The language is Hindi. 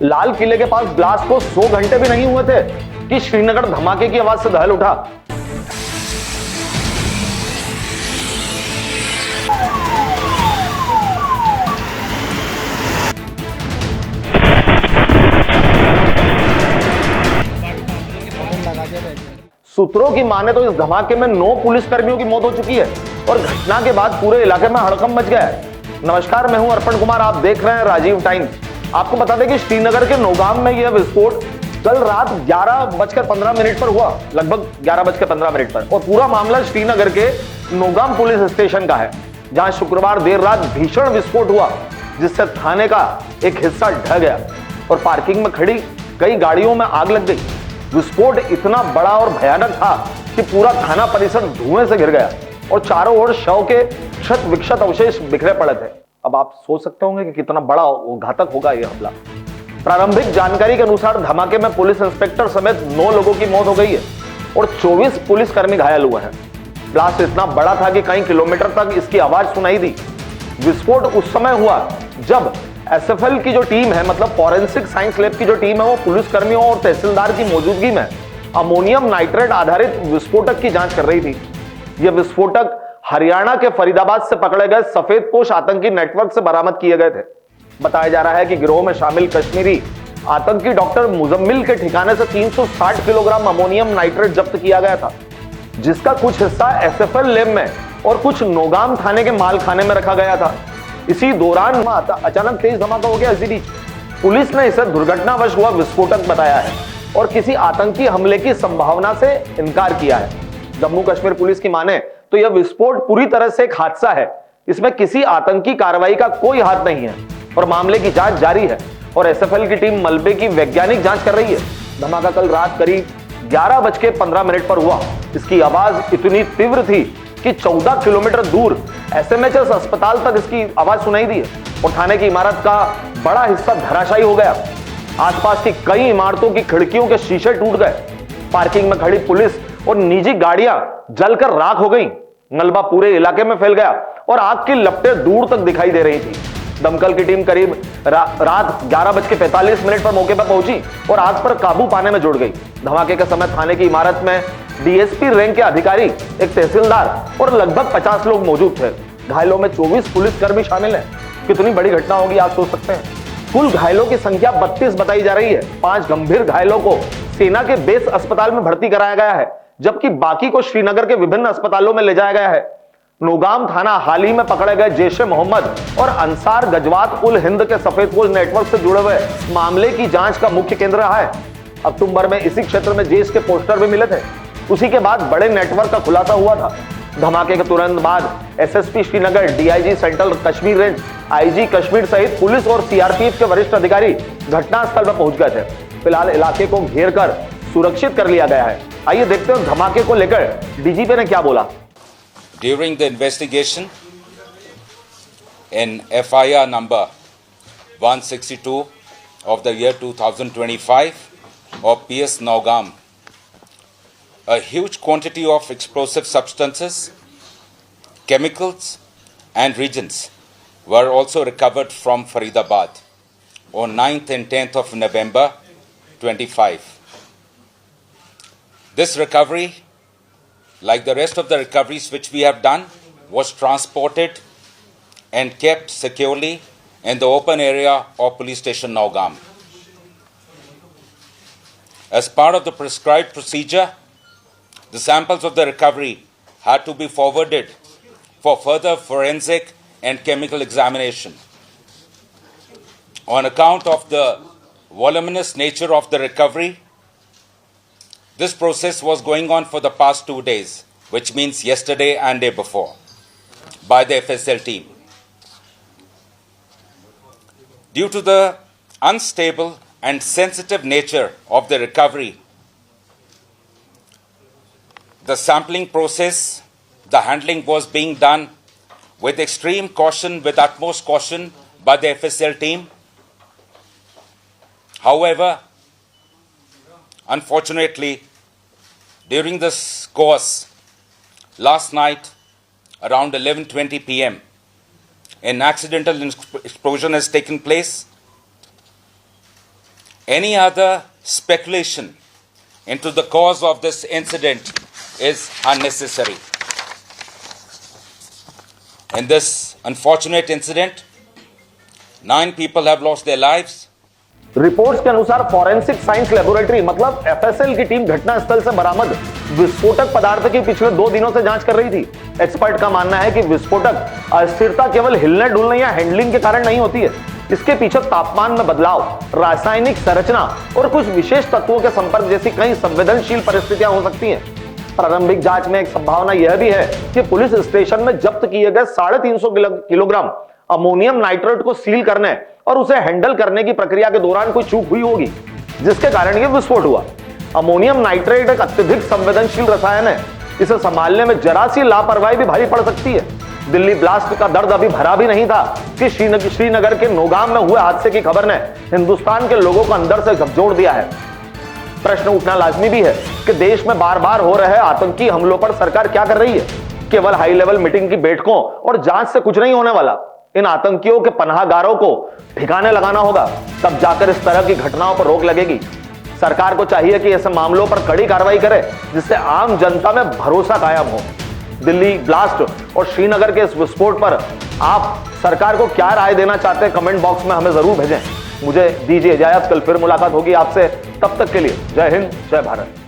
लाल किले के पास ब्लास्ट को 100 घंटे भी नहीं हुए थे कि श्रीनगर धमाके की आवाज से दहल उठा। सूत्रों की माने तो इस धमाके में 9 पुलिसकर्मियों की मौत हो चुकी है और घटना के बाद पूरे इलाके में हड़कंप मच गया है। नमस्कार, मैं हूं अर्पण कुमार, आप देख रहे हैं राजीव टाइम्स। आपको बता दें कि श्रीनगर के नौगाम में यह विस्फोट कल रात 11:15 पर हुआ, लगभग 11:15 पर, और पूरा मामला श्रीनगर के नौगाम पुलिस स्टेशन का है, जहां शुक्रवार देर रात भीषण विस्फोट हुआ, जिससे थाने का एक हिस्सा ढह गया और पार्किंग में खड़ी कई गाड़ियों में आग लग गई। विस्फोट इतना बड़ा और भयानक था कि पूरा थाना परिसर धुएं से घिर गया और चारों ओर शव के क्षत विक्षत अवशेष बिखरे पड़े थे। अब आप सोच सकते होंगे कि कितना बड़ा घातक होगा यह हमला। प्रारंभिक जानकारी के अनुसार धमाके में पुलिस इंस्पेक्टर समेत 9 लोगों की मौत हो गई है और 24 पुलिसकर्मी घायल हुए हैं। ब्लास्ट इतना बड़ा था कि कई किलोमीटर तक इसकी आवाज सुनाई दी। विस्फोट उस समय हुआ जब एसएफएल की जो टीम है, मतलब फॉरेंसिक साइंस लैब की जो टीम है, वो पुलिसकर्मियों और तहसीलदार की मौजूदगी में अमोनियम नाइट्रेट आधारित विस्फोटक की जांच कर रही थी। यह विस्फोटक हरियाणा के फरीदाबाद से पकड़े गए सफेदपोश आतंकी नेटवर्क से बरामद किए गए थे। बताया जा रहा है कि गिरोह में शामिल कश्मीरी आतंकी डॉक्टर मुजम्मिल के ठिकाने से 360 किलोग्राम अमोनियम नाइट्रेट जब्त किया गया था, जिसका कुछ हिस्सा एसएफएल लैब में और कुछ नौगाम थाने के मालखाने में रखा गया था। इसी दौरान अचानक तेज धमाका हो गया। इसी बीच पुलिस ने इसे दुर्घटनावश हुआ विस्फोटक बताया है और किसी आतंकी हमले की संभावना से इनकार किया है। जम्मू कश्मीर पुलिस की माने तो यह विस्फोट पूरी तरह से एक हादसा है, इसमें किसी आतंकी कार्रवाई का कोई हाथ नहीं है और मामले की जांच जारी है और एसएफएल की टीम मलबे की वैज्ञानिक जांच कर रही है। धमाका कल रात करीब 11:15 पर हुआ। इसकी आवाज इतनी तीव्र थी कि 14 किलोमीटर दूर एसएमएचएस अस्पताल तक इसकी आवाज सुनाई दी है और थाने की इमारत का बड़ा हिस्सा धराशायी हो गया। आसपास की कई इमारतों की खिड़कियों के शीशे टूट गए। पार्किंग में खड़ी पुलिस और निजी गाड़ियां जलकर राख हो गईं। मलबा पूरे इलाके में फैल गया और आग की लपटें दूर तक दिखाई दे रही थी। दमकल की टीम करीब रात 11:45 पर मौके पर पहुंची और आग पर काबू पाने में जुट गई। धमाके के समय थाने की इमारत में डीएसपी रैंक के अधिकारी, एक तहसीलदार और लगभग 50 लोग मौजूद थे। घायलों में 24 पुलिसकर्मी शामिल हैं। कितनी बड़ी घटना होगी आप सोच सकते हैं। कुल घायलों की संख्या 32 बताई जा रही है। 5 गंभीर घायलों को सेना के बेस अस्पताल में भर्ती कराया गया है, जबकि बाकी को श्रीनगर के विभिन्न अस्पतालों में ले जाया गया है। नौगाम थाना हाल ही में पकड़े गए जैश ए मोहम्मद और अंसार गजवात उल हिंद के सफेदपोश नेटवर्क से जुड़े हुए मामले की जांच का मुख्य केंद्र रहा है। अक्टूबर में इसी क्षेत्र में जैश के पोस्टर भी मिले थे। उसी के बाद बड़े नेटवर्क का खुलासा हुआ था। धमाके के तुरंत बाद SSP Srinagar, DIG central Kashmir range, IG Kashmir सहित पुलिस और सीआरपीएफ के वरिष्ठ अधिकारी घटनास्थल पर पहुंच गए थे। फिलहाल इलाके को घेर कर सुरक्षित कर लिया गया है। आइए देखते हैं धमाके को लेकर डीजीपी ने क्या बोला। During the investigation in FIR number 162 of the year 2025 of PS Naugam, a huge quantity of explosive substances, chemicals and reagents were also recovered from Faridabad on 9th and 10th of November 25. This recovery, like the rest of the recoveries which we have done, was transported and kept securely in the open area of Police Station Naugam. As part of the prescribed procedure, the samples of the recovery had to be forwarded for further forensic and chemical examination. On account of the voluminous nature of the recovery, this process was going on for the past 2 days, which means yesterday and day before, by the FSL team. Due to the unstable and sensitive nature of the recovery, the sampling process, the handling was being done with extreme caution, with utmost caution by the FSL team. However, unfortunately, during this course, last night around 11:20 p.m., an accidental explosion has taken place Any other speculation into the cause of this incident is unnecessary. In this unfortunate incident, 9 people have lost their lives. Reports के अनुसार फॉरेंसिक साइंस लेबोरेटरी मतलब एफएसएल की टीम घटनास्थल से बरामद विस्फोटक पदार्थ की पिछले 2 दिनों से जांच कर रही थी। एक्सपर्ट का मानना है कि विस्फोटक अस्थिरता केवल हिलने डुलने या हैंडलिंग के कारण नहीं होती है। इसके पीछे तापमान में बदलाव, रासायनिक संरचना और कुछ विशेष तत्वों के संपर्क जैसी कई संवेदनशील परिस्थितियां हो सकती हैं। प्रारंभिक जांच में एक संभावना यह भी है कि पुलिस स्टेशन में जब्त किए गए 350 किलोग्राम अमोनियम नाइट्रेट को सील करने और उसे हैंडल करने की प्रक्रिया के दौरान कोई चूक हुई होगी, जिसके कारण यह विस्फोट हुआ। अमोनियम नाइट्रेट एक अत्यधिक संवेदनशील रसायन है। इसे संभालने में जरा सी लापरवाही भी भारी पड़ सकती है। दिल्ली ब्लास्ट का दर्द अभी भरा भी नहीं था कि श्रीनगर के नौगाम में हुए हादसे की खबर ने हिंदुस्तान के लोगों को अंदर से झकझोर दिया है। प्रश्न उठना लाजमी भी है कि देश में बार बार हो रहे आतंकी हमलों पर सरकार क्या कर रही है। केवल हाई लेवल मीटिंग की बैठकों और जांच से कुछ नहीं होने वाला। इन आतंकियों के पनाहगारों को ठिकाने लगाना होगा, तब जाकर इस तरह की घटनाओं पर रोक लगेगी। सरकार को चाहिए कि ऐसे मामलों पर कड़ी कार्रवाई करे, जिससे आम जनता में भरोसा कायम हो। दिल्ली ब्लास्ट और श्रीनगर के इस विस्फोट पर आप सरकार को क्या राय देना चाहते हैं, कमेंट बॉक्स में हमें जरूर भेजें। मुझे दीजिए इजाजत, कल फिर मुलाकात होगी आपसे। तब तक के लिए जय हिंद, जय भारत।